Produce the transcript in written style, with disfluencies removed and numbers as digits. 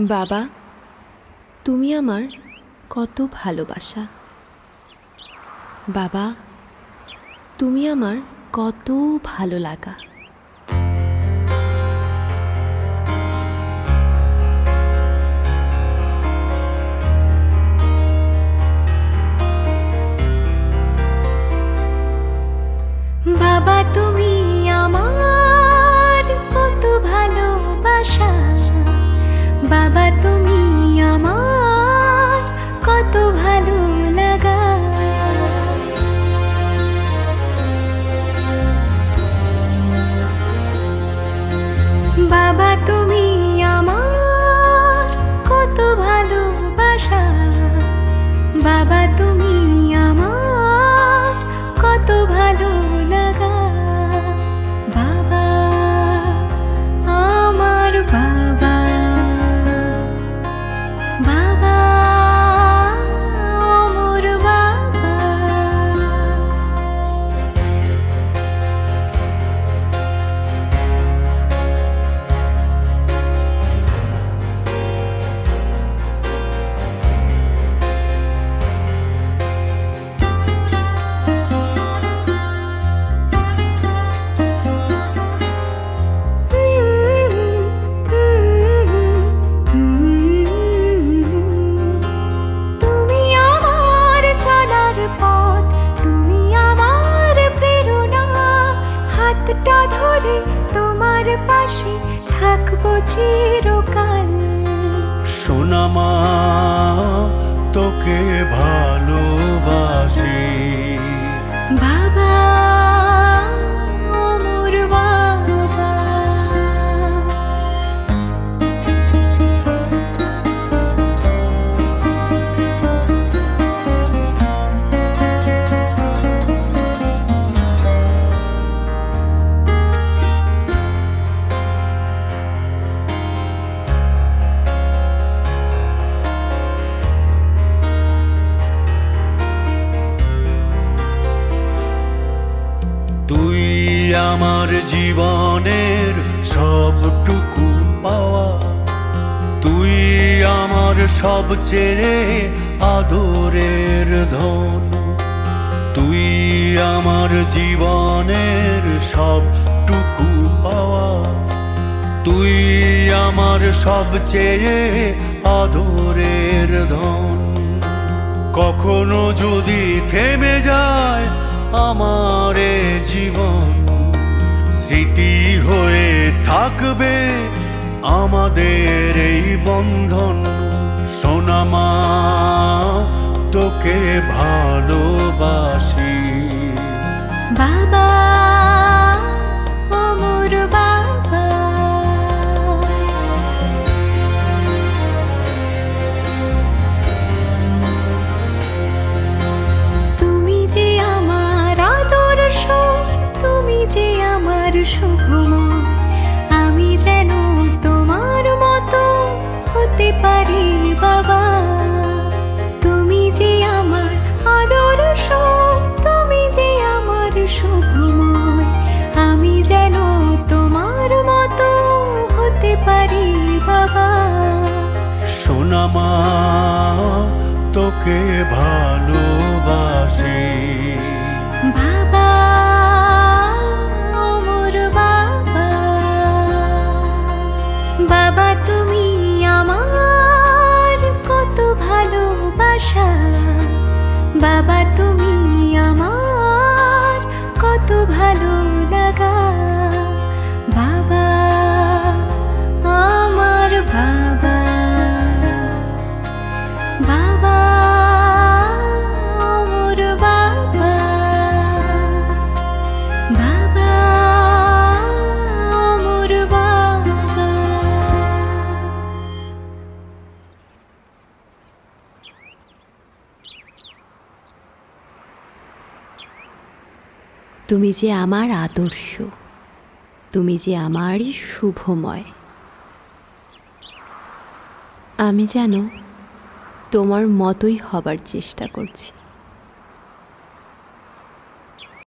বাবা, তুমি আমার কত ভালোবাসা। বাবা, তুমি আমার কত ভালো লাগা। বাবা, তুমি আমার কত ভালোবাসা। বাবা, তুমি আমার কত ভালো লাগা। বাবা, তুমি আমার কত ভালোবাসা। বাবা, তুমি আমার কত ভালো লাগা। বাবা, আমার বাবা, বাবা, আমার বাবা। তুমি আমার চলার পথ, তুমি আমার প্রেরণা। হাতটা ধরে তোমার পাশে থাকবো চিরকাল। সোনা মা, তোকে ভালোবাসি। বাবা, আমার বাবা। তুই আমার জীবনের সবটুকু পাওয়া। তুই আমার সবচেয়ে আদরের ধন। তুই আমার জীবনের সবটুকু পাওয়া। তুই আমার সবচেয়ে আদরের ধন। কখনো যদি থেমে যায় আমার এ জীবন, স্মৃতি হয়ে থাকবে আমাদের এই বন্ধন। সোনা মা, তোকে ভালোবাসি। বাবা, আমার বাবা। তুমি যে আমার আদর্শ, তুমি যে আমার শুভময়। আমি যেন তোমার মতো হতে পারি বাবা। তুমি যে আমার আদর্শ, তুমি যে আমার শুভময়। আমি যেন তোমার মতো হতে পারি বাবা। সোনা মা, তোকে ভালোবাসি। বাবা, আমার বাবা। বাবা, তুমি আমার কত ভালোবাসা। বাবা, তুমি আমার কত ভালো লাগা। বাবা, আমার বাবা। বাবা, আমার বাবা। বাবা, আমার বাবা। তুমি যে আমার আদর্শ, তুমি যে আমারই শুভময়। আমি যেন তোমার মতোই হবার চেষ্টা করছি।